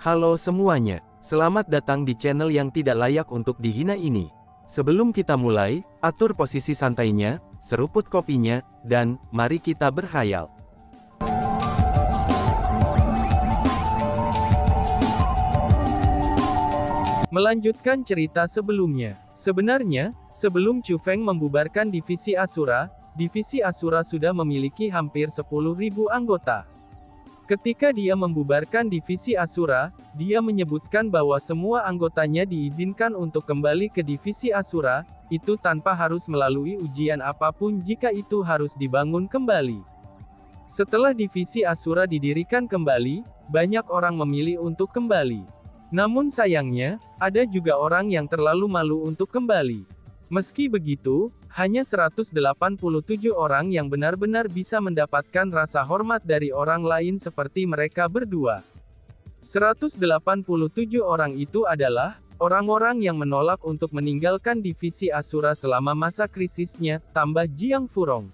Halo semuanya, selamat datang di channel yang tidak layak untuk dihina ini. Sebelum kita mulai, atur posisi santainya, seruput kopinya, dan mari kita berkhayal. Melanjutkan cerita sebelumnya. Sebenarnya, sebelum Chu Feng membubarkan divisi Asura sudah memiliki hampir 10.000 anggota. Ketika dia membubarkan divisi Asura, dia menyebutkan bahwa semua anggotanya diizinkan untuk kembali ke divisi Asura, itu tanpa harus melalui ujian apapun jika itu harus dibangun kembali. Setelah divisi Asura didirikan kembali, banyak orang memilih untuk kembali. Namun sayangnya, ada juga orang yang terlalu malu untuk kembali. Meski begitu, hanya 187 orang yang benar-benar bisa mendapatkan rasa hormat dari orang lain seperti mereka berdua. 187 orang itu adalah orang-orang yang menolak untuk meninggalkan divisi Asura selama masa krisisnya, tambah Jiang Furong.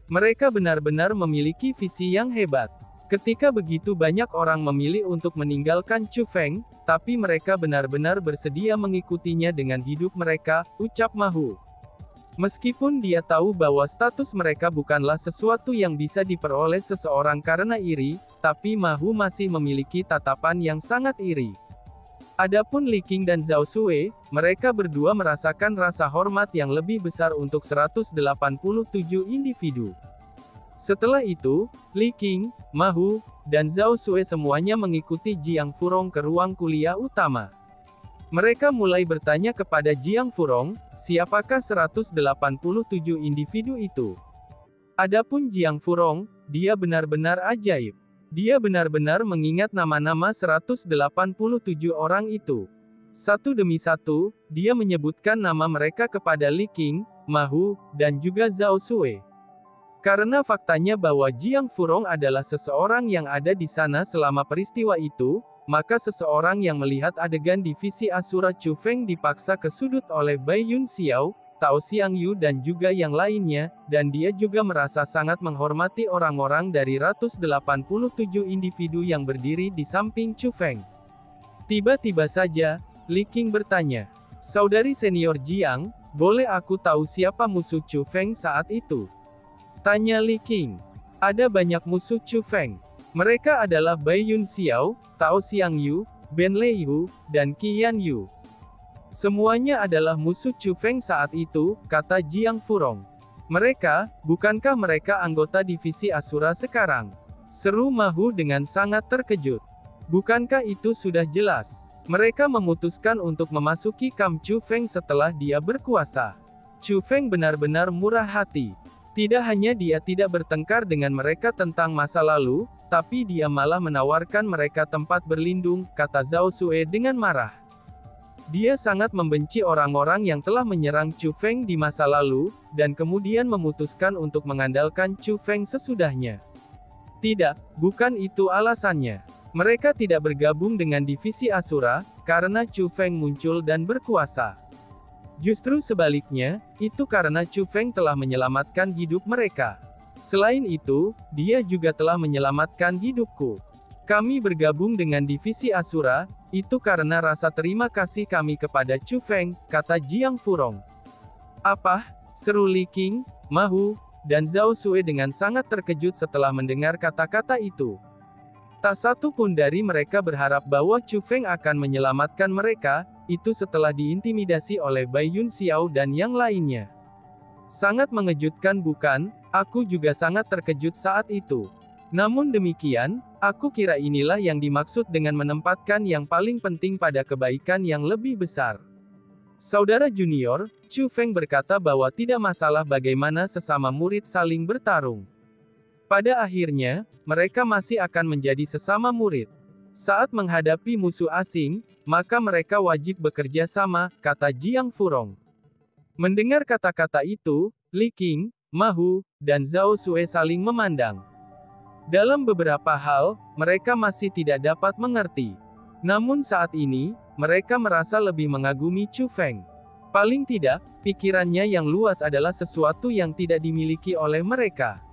Mereka benar-benar memiliki visi yang hebat. Ketika begitu banyak orang memilih untuk meninggalkan Chu Feng, tapi mereka benar-benar bersedia mengikutinya dengan hidup mereka, ucap Ma Hu. Meskipun dia tahu bahwa status mereka bukanlah sesuatu yang bisa diperoleh seseorang karena iri, tapi Ma Hu masih memiliki tatapan yang sangat iri. Adapun Li Qing dan Zhao Sue, mereka berdua merasakan rasa hormat yang lebih besar untuk 187 individu. Setelah itu, Li Qing, Ma Hu, dan Zhao Sue semuanya mengikuti Jiang Furong ke ruang kuliah utama. Mereka mulai bertanya kepada Jiang Furong, siapakah 187 individu itu? Adapun Jiang Furong, dia benar-benar ajaib. Dia benar-benar mengingat nama-nama 187 orang itu. Satu demi satu, dia menyebutkan nama mereka kepada Li Qing, Ma Hu, dan juga Zhao Sue. Karena faktanya bahwa Jiang Furong adalah seseorang yang ada di sana selama peristiwa itu, maka seseorang yang melihat adegan divisi Asura Chu Feng dipaksa ke sudut oleh Bai Yun Xiao, Tao Xiangyu dan juga yang lainnya, dan dia juga merasa sangat menghormati orang-orang dari 187 individu yang berdiri di samping Chu Feng. Tiba-tiba saja, Li Qing bertanya, "Saudari senior Jiang, boleh aku tahu siapa musuh Chu Feng saat itu?" Tanya Li Qing. Ada banyak musuh Chu Feng. Mereka adalah Bai Yun Xiao, Tao Xiangyu, Ben Leihu, dan Qian Yu. Semuanya adalah musuh Chu Feng saat itu, kata Jiang Furong. Bukankah mereka anggota divisi Asura sekarang? Seru Ma Hu dengan sangat terkejut. Bukankah itu sudah jelas? Mereka memutuskan untuk memasuki kamp Chu Feng setelah dia berkuasa. Chu Feng benar-benar murah hati. Tidak hanya dia tidak bertengkar dengan mereka tentang masa lalu, tapi dia malah menawarkan mereka tempat berlindung, kata Zhao Sue dengan marah. Dia sangat membenci orang-orang yang telah menyerang Chu Feng di masa lalu, dan kemudian memutuskan untuk mengandalkan Chu Feng sesudahnya. Tidak, bukan itu alasannya. Mereka tidak bergabung dengan divisi Asura, karena Chu Feng muncul dan berkuasa. Justru sebaliknya, itu karena Chu Feng telah menyelamatkan hidup mereka. Selain itu, dia juga telah menyelamatkan hidupku. Kami bergabung dengan divisi Asura, itu karena rasa terima kasih kami kepada Chu Feng, kata Jiang Furong. Apa? Seru Li Qing, Ma Hu, dan Zhao Sue dengan sangat terkejut setelah mendengar kata-kata itu. Tak satu pun dari mereka berharap bahwa Chu Feng akan menyelamatkan mereka, itu setelah diintimidasi oleh Bai Yun Xiao dan yang lainnya. Sangat mengejutkan bukan? Aku juga sangat terkejut saat itu. Namun demikian, aku kira inilah yang dimaksud dengan menempatkan yang paling penting pada kebaikan yang lebih besar. Saudara junior, Chu Feng berkata bahwa tidak masalah bagaimana sesama murid saling bertarung. Pada akhirnya, mereka masih akan menjadi sesama murid. Saat menghadapi musuh asing, maka mereka wajib bekerja sama, kata Jiang Furong. Mendengar kata-kata itu, Li Qing, Ma Hu, dan Zhao Sue saling memandang. Dalam beberapa hal, mereka masih tidak dapat mengerti. Namun saat ini, mereka merasa lebih mengagumi Chu Feng. Paling tidak, pikirannya yang luas adalah sesuatu yang tidak dimiliki oleh mereka.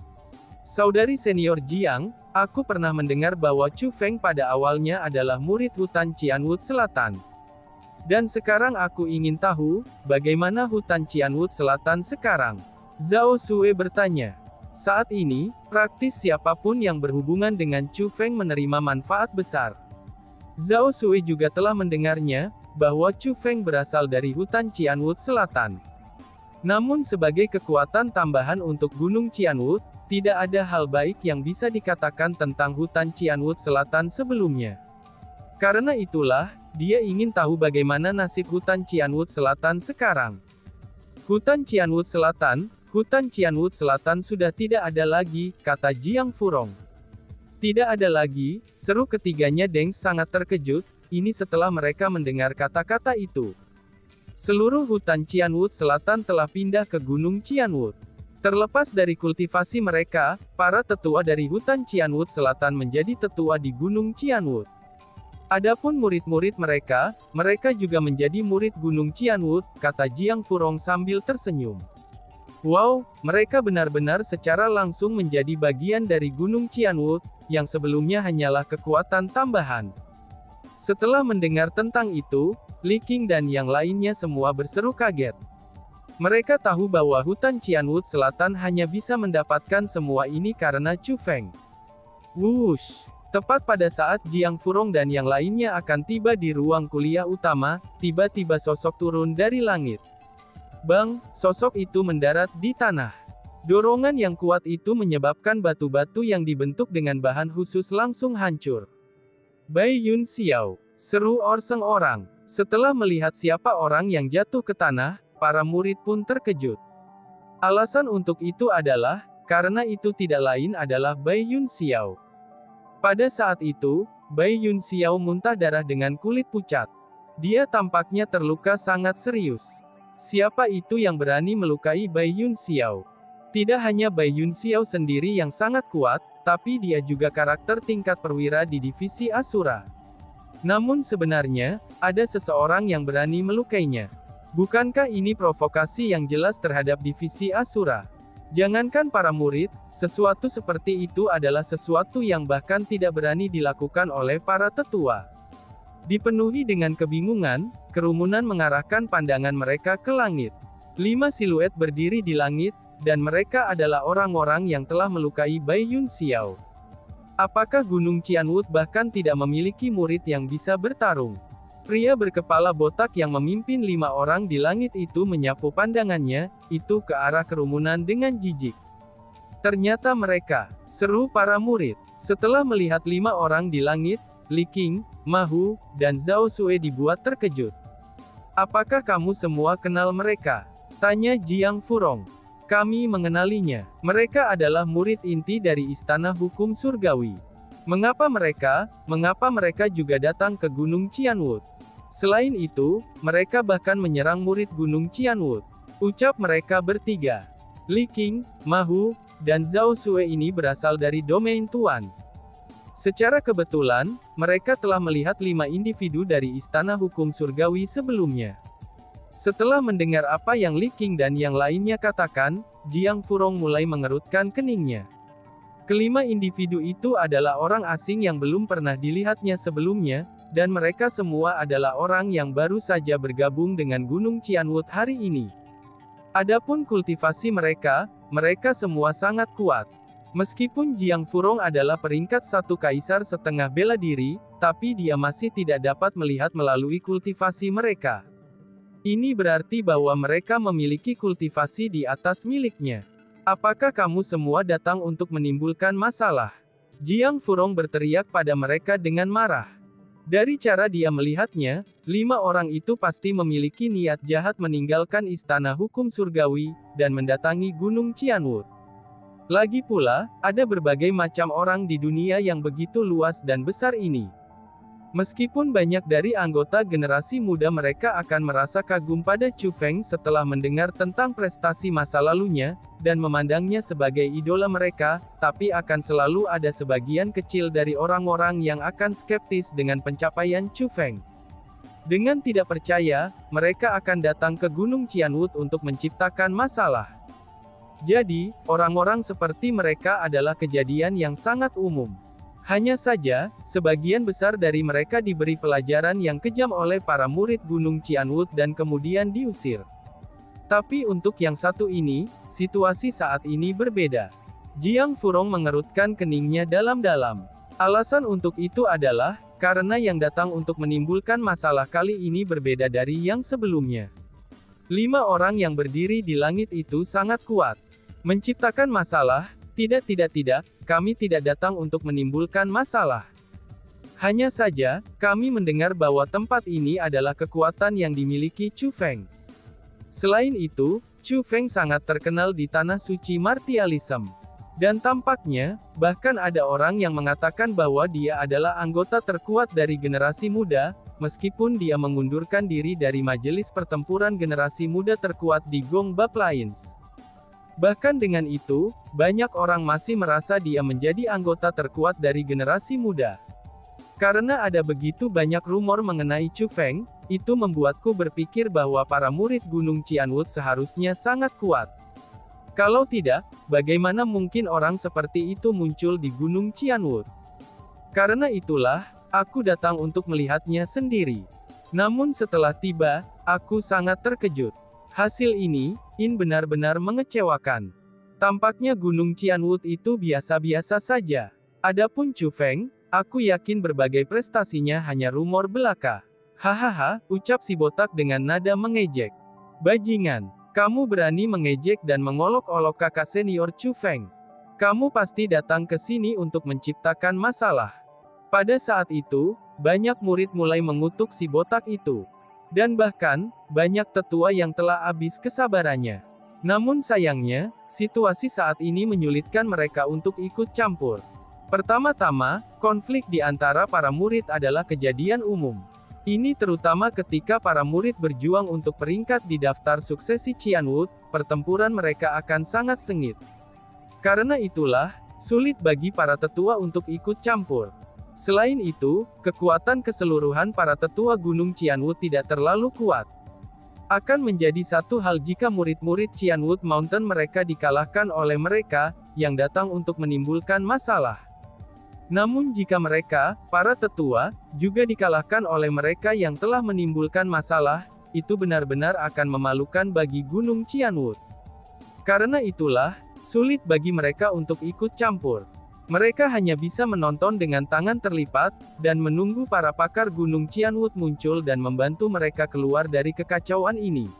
Saudari senior Jiang, aku pernah mendengar bahwa Chu Feng pada awalnya adalah murid hutan Qianwood Selatan. Dan sekarang aku ingin tahu, bagaimana hutan Qianwood Selatan sekarang? Zhao Sue bertanya. Saat ini, praktis siapapun yang berhubungan dengan Chu Feng menerima manfaat besar. Zhao Sue juga telah mendengarnya, bahwa Chu Feng berasal dari hutan Qianwood Selatan. Namun sebagai kekuatan tambahan untuk Gunung Qianwood, tidak ada hal baik yang bisa dikatakan tentang hutan Qianwood Selatan sebelumnya. Karena itulah, dia ingin tahu bagaimana nasib hutan Qianwood Selatan sekarang. Hutan Qianwood Selatan sudah tidak ada lagi, kata Jiang Furong. Tidak ada lagi, seru ketiganya. Deng sangat terkejut, ini setelah mereka mendengar kata-kata itu. Seluruh hutan Qianwood Selatan telah pindah ke Gunung Qianwood. Terlepas dari kultivasi mereka, para tetua dari hutan Qianwood Selatan menjadi tetua di Gunung Qianwood. Adapun murid-murid mereka juga menjadi murid Gunung Qianwood, kata Jiang Furong sambil tersenyum. Wow, mereka benar-benar secara langsung menjadi bagian dari Gunung Qianwood, yang sebelumnya hanyalah kekuatan tambahan. Setelah mendengar tentang itu, Li Qing dan yang lainnya semua berseru kaget. Mereka tahu bahwa hutan Qianwood Selatan hanya bisa mendapatkan semua ini karena Chu Feng. Wush! Tepat pada saat Jiang Furong dan yang lainnya akan tiba di ruang kuliah utama, tiba-tiba sosok turun dari langit. Bang, sosok itu mendarat di tanah. Dorongan yang kuat itu menyebabkan batu-batu yang dibentuk dengan bahan khusus langsung hancur. Bai Yun Xiao, seru orang. Setelah melihat siapa orang yang jatuh ke tanah, para murid pun terkejut. Alasan untuk itu adalah, karena itu tidak lain adalah Bai Yun Xiao. Pada saat itu, Bai Yun Xiao muntah darah dengan kulit pucat. Dia tampaknya terluka sangat serius. Siapa itu yang berani melukai Bai Yun Xiao? Tidak hanya Bai Yun Xiao sendiri yang sangat kuat, tapi dia juga karakter tingkat perwira di divisi Asura. Namun sebenarnya, ada seseorang yang berani melukainya. Bukankah ini provokasi yang jelas terhadap divisi Asura? Jangankan para murid, sesuatu seperti itu adalah sesuatu yang bahkan tidak berani dilakukan oleh para tetua. Dipenuhi dengan kebingungan, kerumunan mengarahkan pandangan mereka ke langit. 5 siluet berdiri di langit, dan mereka adalah orang-orang yang telah melukai Bai Yun Xiao. Apakah Gunung Qianwood bahkan tidak memiliki murid yang bisa bertarung? Pria berkepala botak yang memimpin 5 orang di langit itu menyapu pandangannya, itu ke arah kerumunan dengan jijik. Ternyata mereka, seru para murid. Setelah melihat 5 orang di langit, Li Qing, Ma Hu, dan Zhao Sue dibuat terkejut. Apakah kamu semua kenal mereka? Tanya Jiang Furong. Kami mengenalinya. Mereka adalah murid inti dari Istana Hukum Surgawi. Mengapa mereka juga datang ke Gunung Qianwood? Selain itu, mereka bahkan menyerang murid Gunung Qianwood. Ucap mereka bertiga. Li Qing, Ma Hu, dan Zhao Sue ini berasal dari domain Tuan. Secara kebetulan, mereka telah melihat 5 individu dari Istana Hukum Surgawi sebelumnya. Setelah mendengar apa yang Li Qing dan yang lainnya katakan, Jiang Furong mulai mengerutkan keningnya. Kelima individu itu adalah orang asing yang belum pernah dilihatnya sebelumnya, dan mereka semua adalah orang yang baru saja bergabung dengan Gunung Qianwood hari ini. Adapun kultivasi mereka semua sangat kuat. Meskipun Jiang Furong adalah peringkat 1 kaisar setengah bela diri, tapi dia masih tidak dapat melihat melalui kultivasi mereka. Ini berarti bahwa mereka memiliki kultivasi di atas miliknya. Apakah kamu semua datang untuk menimbulkan masalah? Jiang Furong berteriak pada mereka dengan marah. Dari cara dia melihatnya, 5 orang itu pasti memiliki niat jahat meninggalkan Istana Hukum Surgawi, dan mendatangi Gunung Qianwood. Lagi pula, ada berbagai macam orang di dunia yang begitu luas dan besar ini. Meskipun banyak dari anggota generasi muda mereka akan merasa kagum pada Chu Feng setelah mendengar tentang prestasi masa lalunya, dan memandangnya sebagai idola mereka, tapi akan selalu ada sebagian kecil dari orang-orang yang akan skeptis dengan pencapaian Chu Feng. Dengan tidak percaya, mereka akan datang ke Gunung Qianwood untuk menciptakan masalah. Jadi, orang-orang seperti mereka adalah kejadian yang sangat umum. Hanya saja, sebagian besar dari mereka diberi pelajaran yang kejam oleh para murid Gunung Qianwut dan kemudian diusir. Tapi untuk yang satu ini, situasi saat ini berbeda. Jiang Furong mengerutkan keningnya dalam-dalam. Alasan untuk itu adalah, karena yang datang untuk menimbulkan masalah kali ini berbeda dari yang sebelumnya. 5 orang yang berdiri di langit itu sangat kuat. Menciptakan masalah, tidak, kami tidak datang untuk menimbulkan masalah. Hanya saja, kami mendengar bahwa tempat ini adalah kekuatan yang dimiliki Chu Feng. Selain itu, Chu Feng sangat terkenal di tanah suci martialism. Dan tampaknya, bahkan ada orang yang mengatakan bahwa dia adalah anggota terkuat dari generasi muda, meskipun dia mengundurkan diri dari majelis pertempuran generasi muda terkuat di Gongbab Plains. Bahkan dengan itu, banyak orang masih merasa dia menjadi anggota terkuat dari generasi muda. Karena ada begitu banyak rumor mengenai Chu Feng, itu membuatku berpikir bahwa para murid Gunung Qianwut seharusnya sangat kuat. Kalau tidak, bagaimana mungkin orang seperti itu muncul di Gunung Qianwut? Karena itulah, aku datang untuk melihatnya sendiri. Namun setelah tiba, aku sangat terkejut. Hasil ini, benar-benar mengecewakan. Tampaknya Gunung Qianwut itu biasa-biasa saja. Adapun Chu Feng, aku yakin berbagai prestasinya hanya rumor belaka. Hahaha, ucap si botak dengan nada mengejek. Bajingan, kamu berani mengejek dan mengolok-olok kakak senior Chu Feng. Kamu pasti datang ke sini untuk menciptakan masalah. Pada saat itu, banyak murid mulai mengutuk si botak itu. Dan bahkan, banyak tetua yang telah habis kesabarannya. Namun sayangnya, situasi saat ini menyulitkan mereka untuk ikut campur. Pertama-tama, konflik di antara para murid adalah kejadian umum. Ini terutama ketika para murid berjuang untuk peringkat di daftar suksesi Qianwut, pertempuran mereka akan sangat sengit. Karena itulah, sulit bagi para tetua untuk ikut campur. Selain itu, kekuatan keseluruhan para tetua Gunung Qianwut tidak terlalu kuat. Akan menjadi satu hal jika murid-murid Qianwut Mountain mereka dikalahkan oleh mereka, yang datang untuk menimbulkan masalah. Namun jika mereka, para tetua, juga dikalahkan oleh mereka yang telah menimbulkan masalah, itu benar-benar akan memalukan bagi Gunung Qianwut. Karena itulah, sulit bagi mereka untuk ikut campur. Mereka hanya bisa menonton dengan tangan terlipat, dan menunggu para pakar Gunung Qianwut muncul dan membantu mereka keluar dari kekacauan ini.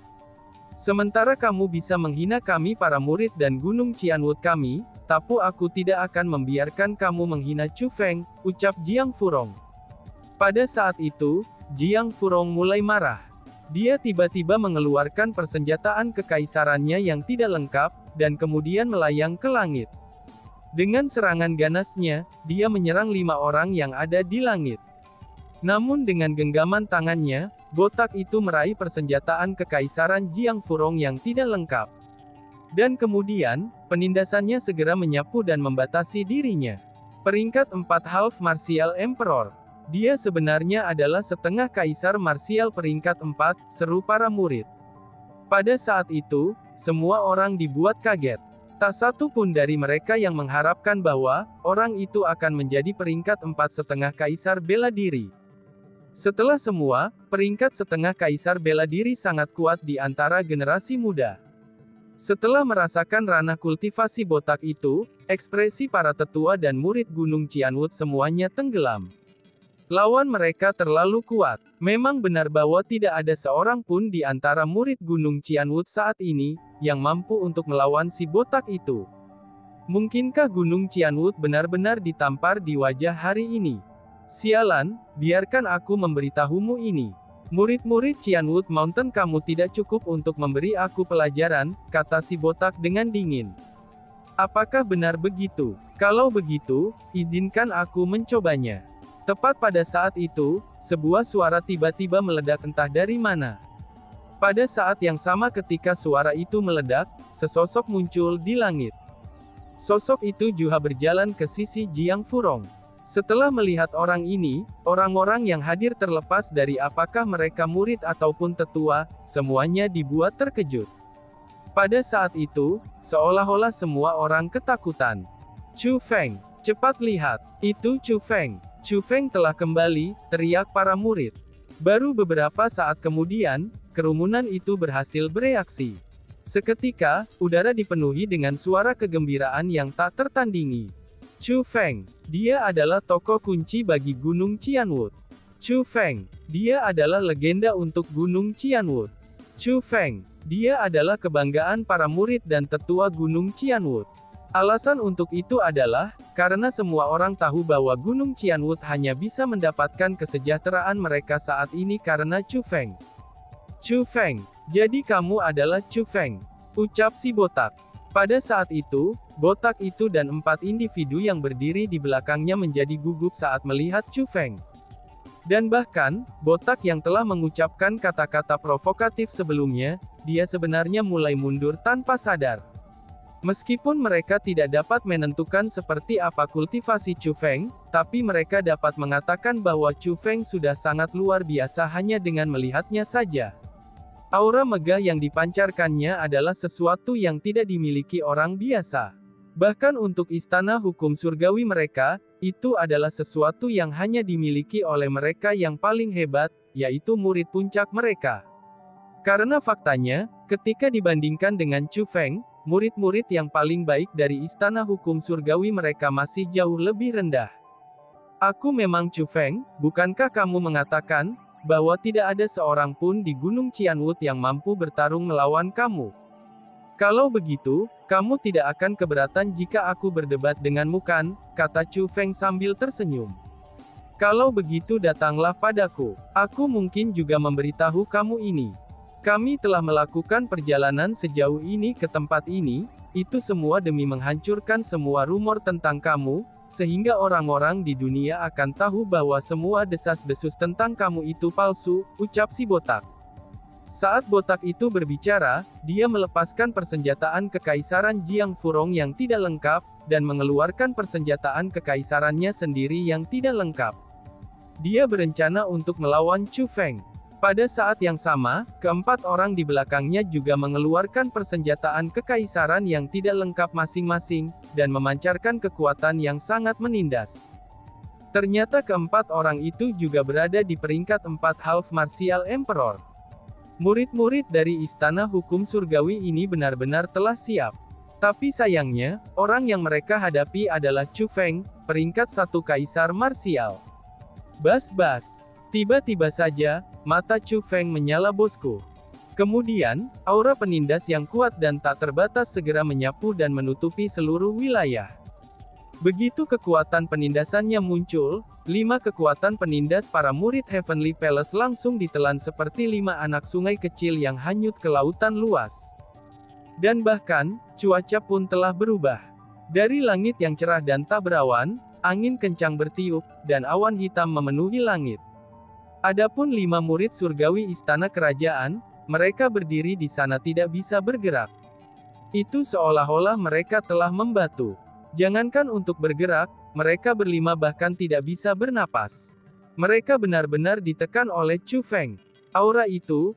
Sementara kamu bisa menghina kami para murid dan Gunung Qianwut kami, tapi aku tidak akan membiarkan kamu menghina Chu Feng, ucap Jiang Furong. Pada saat itu, Jiang Furong mulai marah. Dia tiba-tiba mengeluarkan persenjataan kekaisarannya yang tidak lengkap, dan kemudian melayang ke langit. Dengan serangan ganasnya, dia menyerang 5 orang yang ada di langit. Namun dengan genggaman tangannya, botak itu meraih persenjataan kekaisaran Jiang Furong yang tidak lengkap. Dan kemudian, penindasannya segera menyapu dan membatasi dirinya. Peringkat 4 Half Martial Emperor. Dia sebenarnya adalah setengah kaisar martial peringkat 4, seru para murid. Pada saat itu, semua orang dibuat kaget. Tak satu pun dari mereka yang mengharapkan bahwa, orang itu akan menjadi peringkat 4 setengah kaisar bela diri. Setelah semua, peringkat setengah kaisar bela diri sangat kuat di antara generasi muda. Setelah merasakan ranah kultivasi botak itu, ekspresi para tetua dan murid Gunung Qianwut semuanya tenggelam. Lawan mereka terlalu kuat. Memang benar bahwa tidak ada seorang pun di antara murid Gunung Qianwut saat ini, yang mampu untuk melawan si botak itu. Mungkinkah Gunung Qianwut benar-benar ditampar di wajah hari ini? Sialan, biarkan aku memberitahumu ini. Murid-murid Qianwut Mountain kamu tidak cukup untuk memberi aku pelajaran, kata si botak dengan dingin. Apakah benar begitu? Kalau begitu, izinkan aku mencobanya. Tepat pada saat itu, sebuah suara tiba-tiba meledak entah dari mana. Pada saat yang sama ketika suara itu meledak, sesosok muncul di langit. Sosok itu juga berjalan ke sisi Jiang Furong. Setelah melihat orang ini, orang-orang yang hadir terlepas dari apakah mereka murid ataupun tetua, semuanya dibuat terkejut. Pada saat itu, seolah-olah semua orang ketakutan. Chu Feng, cepat lihat, itu Chu Feng. Chu Feng telah kembali, teriak para murid. Baru beberapa saat kemudian, kerumunan itu berhasil bereaksi. Seketika, udara dipenuhi dengan suara kegembiraan yang tak tertandingi. Chu Feng, dia adalah tokoh kunci bagi Gunung Qianwood. Chu Feng, dia adalah legenda untuk Gunung Qianwood. Chu Feng, dia adalah kebanggaan para murid dan tetua Gunung Qianwood. Alasan untuk itu adalah, karena semua orang tahu bahwa Gunung Qianwood hanya bisa mendapatkan kesejahteraan mereka saat ini karena Chu Feng. Chu Feng, jadi kamu adalah Chu Feng, ucap si botak. Pada saat itu, botak itu dan 4 individu yang berdiri di belakangnya menjadi gugup saat melihat Chu Feng. Dan bahkan, botak yang telah mengucapkan kata-kata provokatif sebelumnya, dia sebenarnya mulai mundur tanpa sadar. Meskipun mereka tidak dapat menentukan seperti apa kultivasi Chu Feng, tapi mereka dapat mengatakan bahwa Chu Feng sudah sangat luar biasa hanya dengan melihatnya saja. Aura megah yang dipancarkannya adalah sesuatu yang tidak dimiliki orang biasa. Bahkan untuk istana hukum surgawi mereka, itu adalah sesuatu yang hanya dimiliki oleh mereka yang paling hebat, yaitu murid puncak mereka. Karena faktanya, ketika dibandingkan dengan Chu Feng, murid-murid yang paling baik dari istana hukum surgawi mereka masih jauh lebih rendah. Aku memang Chu Feng, bukankah kamu mengatakan, bahwa tidak ada seorang pun di Gunung Qianwood yang mampu bertarung melawan kamu? Kalau begitu, kamu tidak akan keberatan jika aku berdebat denganmu kan, kata Chu Feng sambil tersenyum. Kalau begitu datanglah padaku. Aku mungkin juga memberitahu kamu ini. Kami telah melakukan perjalanan sejauh ini ke tempat ini, itu semua demi menghancurkan semua rumor tentang kamu, sehingga orang-orang di dunia akan tahu bahwa semua desas-desus tentang kamu itu palsu, ucap si botak. Saat botak itu berbicara, dia melepaskan persenjataan kekaisaran Jiang Furong yang tidak lengkap, dan mengeluarkan persenjataan kekaisarannya sendiri yang tidak lengkap. Dia berencana untuk melawan Chu Feng. Pada saat yang sama, keempat orang di belakangnya juga mengeluarkan persenjataan kekaisaran yang tidak lengkap masing-masing, dan memancarkan kekuatan yang sangat menindas. Ternyata keempat orang itu juga berada di peringkat 4 Half Martial Emperor. Murid-murid dari istana hukum surgawi ini benar-benar telah siap. Tapi sayangnya, orang yang mereka hadapi adalah Chu Feng, peringkat 1 kaisar marsial. Bas-bas. Tiba-tiba saja, mata Chu Feng menyala bosku. Kemudian, aura penindas yang kuat dan tak terbatas segera menyapu dan menutupi seluruh wilayah. Begitu kekuatan penindasannya muncul, 5 kekuatan penindas para murid Heavenly Palace langsung ditelan seperti 5 anak sungai kecil yang hanyut ke lautan luas. Dan bahkan, cuaca pun telah berubah. Dari langit yang cerah dan tak berawan, angin kencang bertiup, dan awan hitam memenuhi langit. Adapun 5 murid surgawi istana kerajaan, mereka berdiri di sana tidak bisa bergerak. Itu seolah-olah mereka telah membatu. Jangankan untuk bergerak, mereka berlima bahkan tidak bisa bernapas. Mereka benar-benar ditekan oleh Chu Feng. Aura itu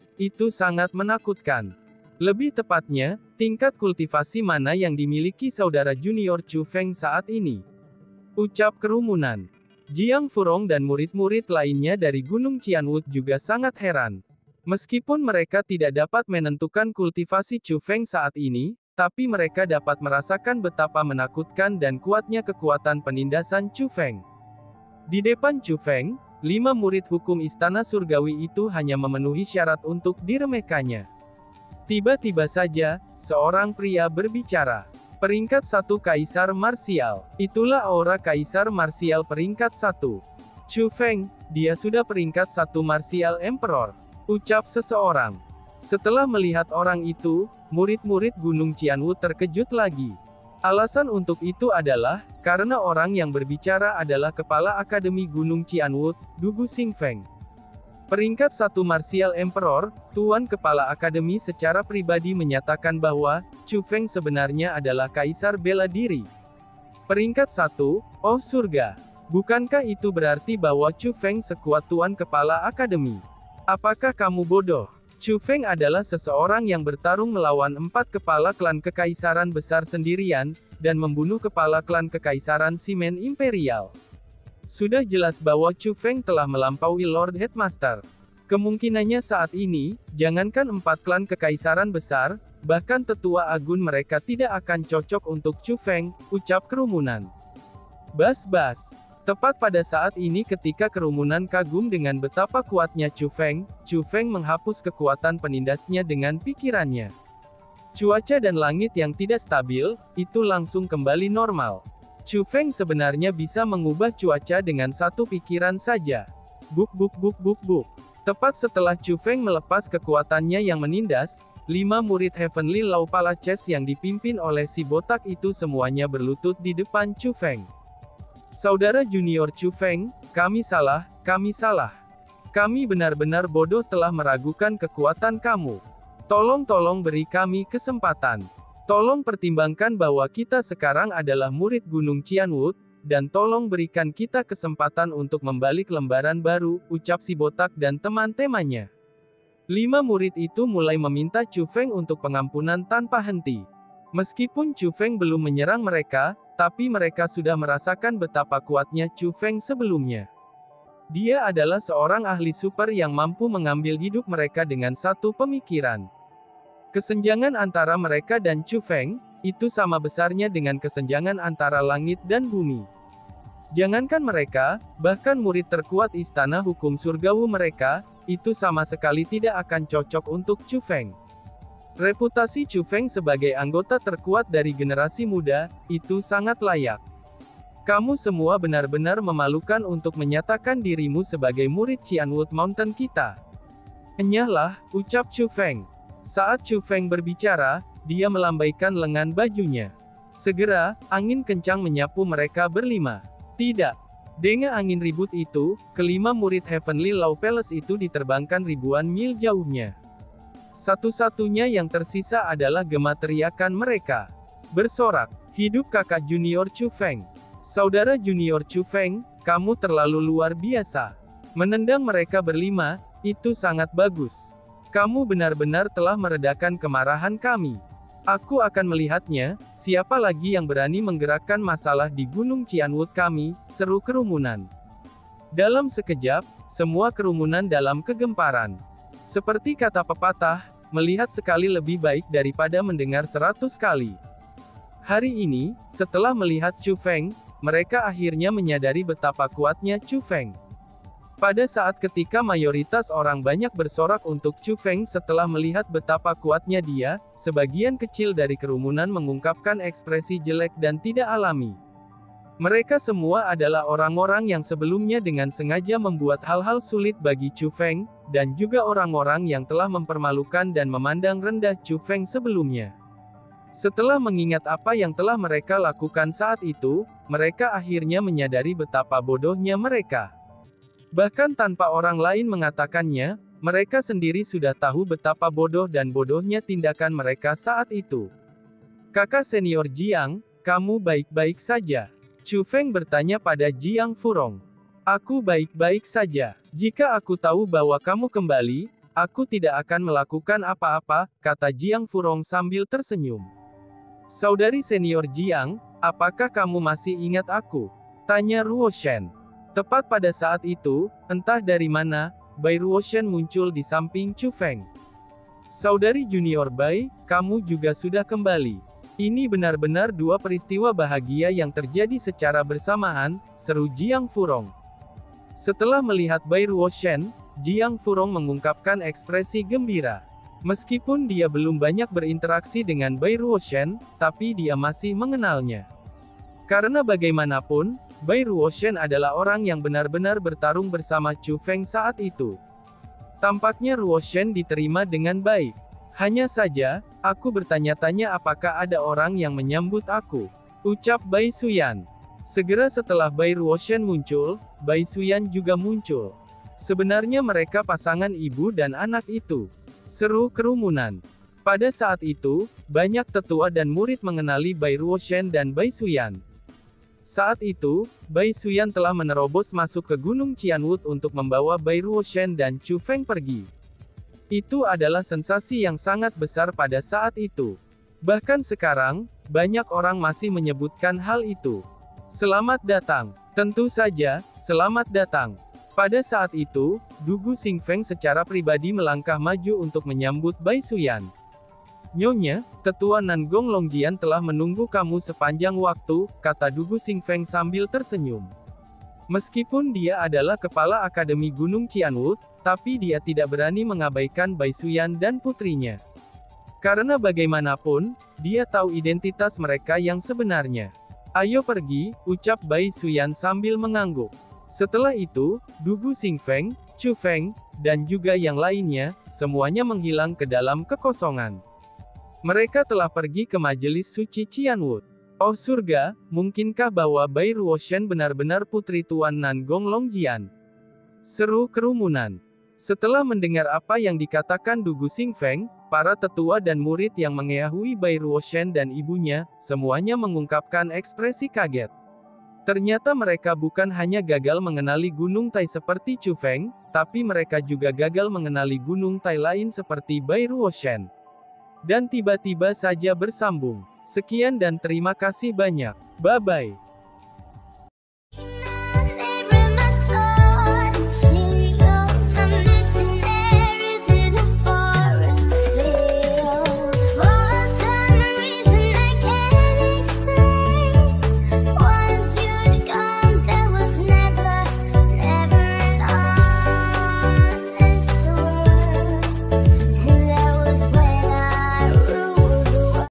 sangat menakutkan. Lebih tepatnya, tingkat kultivasi mana yang dimiliki saudara junior Chu Feng saat ini? Ucap kerumunan. Jiang Furong dan murid-murid lainnya dari Gunung Qianwood juga sangat heran. Meskipun mereka tidak dapat menentukan kultivasi Chu Feng saat ini, tapi mereka dapat merasakan betapa menakutkan dan kuatnya kekuatan penindasan Chu Feng. Di depan Chu Feng, 5 murid hukum istana surgawi itu hanya memenuhi syarat untuk diremehkannya. Tiba-tiba saja, seorang pria berbicara. Peringkat 1 Kaisar Marsial. Itulah aura Kaisar Marsial peringkat 1. Chu Feng, dia sudah peringkat 1 Martial Emperor, ucap seseorang. Setelah melihat orang itu, murid-murid Gunung Qianwood terkejut lagi. Alasan untuk itu adalah, karena orang yang berbicara adalah Kepala Akademi Gunung Qianwood, Gu Xingfeng. Peringkat 1 Martial Emperor, Tuan Kepala Akademi secara pribadi menyatakan bahwa, Chu Feng sebenarnya adalah Kaisar Bela Diri. Peringkat 1, oh surga. Bukankah itu berarti bahwa Chu Feng sekuat Tuan Kepala Akademi? Apakah kamu bodoh? Chu Feng adalah seseorang yang bertarung melawan 4 kepala klan kekaisaran besar sendirian, dan membunuh kepala klan kekaisaran Simen Imperial. Sudah jelas bahwa Chu Feng telah melampaui Lord Headmaster. Kemungkinannya saat ini, jangankan 4 klan kekaisaran besar, bahkan tetua agun mereka tidak akan cocok untuk Chu Feng, ucap kerumunan. Bas-bas. Tepat pada saat ini ketika kerumunan kagum dengan betapa kuatnya Chu Feng menghapus kekuatan penindasnya dengan pikirannya. Cuaca dan langit yang tidak stabil, itu langsung kembali normal. Chu Feng sebenarnya bisa mengubah cuaca dengan satu pikiran saja. Buk buk buk buk buk. Tepat setelah Chu Feng melepas kekuatannya yang menindas, 5 murid Heavenly Law Palaces yang dipimpin oleh si botak itu semuanya berlutut di depan Chu Feng. Saudara junior Chu Feng, kami salah. Kami benar-benar bodoh telah meragukan kekuatan kamu. Tolong beri kami kesempatan. Tolong pertimbangkan bahwa kita sekarang adalah murid Gunung Qianwood, dan tolong berikan kita kesempatan untuk membalik lembaran baru, ucap si botak dan teman-temannya. 5 murid itu mulai meminta Chu Feng untuk pengampunan tanpa henti. Meskipun Chu Feng belum menyerang mereka, tapi mereka sudah merasakan betapa kuatnya Chu Feng sebelumnya. Dia adalah seorang ahli super yang mampu mengambil hidup mereka dengan satu pemikiran. Kesenjangan antara mereka dan Chu Feng, itu sama besarnya dengan kesenjangan antara langit dan bumi. Jangankan mereka, bahkan murid terkuat istana hukum surgawi mereka, itu sama sekali tidak akan cocok untuk Chu Feng. Reputasi Chu Feng sebagai anggota terkuat dari generasi muda, itu sangat layak. Kamu semua benar-benar memalukan untuk menyatakan dirimu sebagai murid Qianwood Mountain kita. Enyahlah, ucap Chu Feng. Saat Chu Feng berbicara, dia melambaikan lengan bajunya. Segera, angin kencang menyapu mereka berlima. Tidak. Dengan angin ribut itu, kelima murid Heavenly Law Palace itu diterbangkan ribuan mil jauhnya. Satu-satunya yang tersisa adalah gema teriakan mereka. Bersorak, hidup kakak junior Chu Feng. Saudara junior Chu Feng, kamu terlalu luar biasa. Menendang mereka berlima, itu sangat bagus. Kamu benar-benar telah meredakan kemarahan kami. Aku akan melihatnya, siapa lagi yang berani menggerakkan masalah di Gunung Qianwood kami, seru kerumunan. Dalam sekejap, semua kerumunan dalam kegemparan. Seperti kata pepatah, melihat sekali lebih baik daripada mendengar 100 kali. Hari ini, setelah melihat Chu Feng, mereka akhirnya menyadari betapa kuatnya Chu Feng. Pada saat ketika mayoritas orang banyak bersorak untuk Chu Feng setelah melihat betapa kuatnya dia, sebagian kecil dari kerumunan mengungkapkan ekspresi jelek dan tidak alami. Mereka semua adalah orang-orang yang sebelumnya dengan sengaja membuat hal-hal sulit bagi Chu Feng, dan juga orang-orang yang telah mempermalukan dan memandang rendah Chu Feng sebelumnya. Setelah mengingat apa yang telah mereka lakukan saat itu, mereka akhirnya menyadari betapa bodohnya mereka. Bahkan tanpa orang lain mengatakannya, mereka sendiri sudah tahu betapa bodoh dan bodohnya tindakan mereka saat itu. Kakak senior Jiang, kamu baik-baik saja? Chu Feng bertanya pada Jiang Furong. Aku baik-baik saja. Jika aku tahu bahwa kamu kembali, aku tidak akan melakukan apa-apa, kata Jiang Furong sambil tersenyum. Saudari senior Jiang, apakah kamu masih ingat aku? Tanya Ruo Shen. Tepat pada saat itu, entah dari mana, Bai Ruo Shen muncul di samping Chu Feng. Saudari junior Bai, kamu juga sudah kembali. Ini benar-benar dua peristiwa bahagia yang terjadi secara bersamaan, seru Jiang Furong. Setelah melihat Bai Ruo Shen, Jiang Furong mengungkapkan ekspresi gembira. Meskipun dia belum banyak berinteraksi dengan Bai Ruo Shen, tapi dia masih mengenalnya. Karena bagaimanapun, Bai Ruo Shen adalah orang yang benar-benar bertarung bersama Chu Feng saat itu. Tampaknya Ruo Shen diterima dengan baik. Hanya saja, aku bertanya-tanya apakah ada orang yang menyambut aku, ucap Bai Suyan. Segera setelah Bai Ruo Shen muncul, Bai Suyan juga muncul. Sebenarnya mereka pasangan ibu dan anak itu. Seru kerumunan. Pada saat itu, banyak tetua dan murid mengenali Bai Ruo Shen dan Bai Suyan. Saat itu, Bai Suyan telah menerobos masuk ke Gunung Qianwood untuk membawa Bai Ruo Shen dan Chu Feng pergi. Itu adalah sensasi yang sangat besar pada saat itu. Bahkan sekarang, banyak orang masih menyebutkan hal itu. Selamat datang. Tentu saja, selamat datang. Pada saat itu, Dugu Xingfeng secara pribadi melangkah maju untuk menyambut Bai Suyan. Nyonya, tetua Nangong Longjian telah menunggu kamu sepanjang waktu, kata Dugu Xingfeng sambil tersenyum. Meskipun dia adalah kepala Akademi Gunung Qianwu, tapi dia tidak berani mengabaikan Bai Suyan dan putrinya. Karena bagaimanapun, dia tahu identitas mereka yang sebenarnya. Ayo pergi, ucap Bai Suyan sambil mengangguk. Setelah itu, Dugu Xingfeng, Chu Feng, dan juga yang lainnya, semuanya menghilang ke dalam kekosongan. Mereka telah pergi ke majelis suci Qianwu. Oh surga, mungkinkah bahwa Bai Ruoshan benar-benar putri Tuan Nangong Longjian? Seru kerumunan. Setelah mendengar apa yang dikatakan Dugu Xingfeng, para tetua dan murid yang mengetahui Bai Ruoshan dan ibunya, semuanya mengungkapkan ekspresi kaget. Ternyata mereka bukan hanya gagal mengenali Gunung Tai seperti Chu Feng, tapi mereka juga gagal mengenali Gunung Tai lain seperti Bai Ruoshan. Dan tiba-tiba saja bersambung. Sekian dan terima kasih banyak. Bye-bye.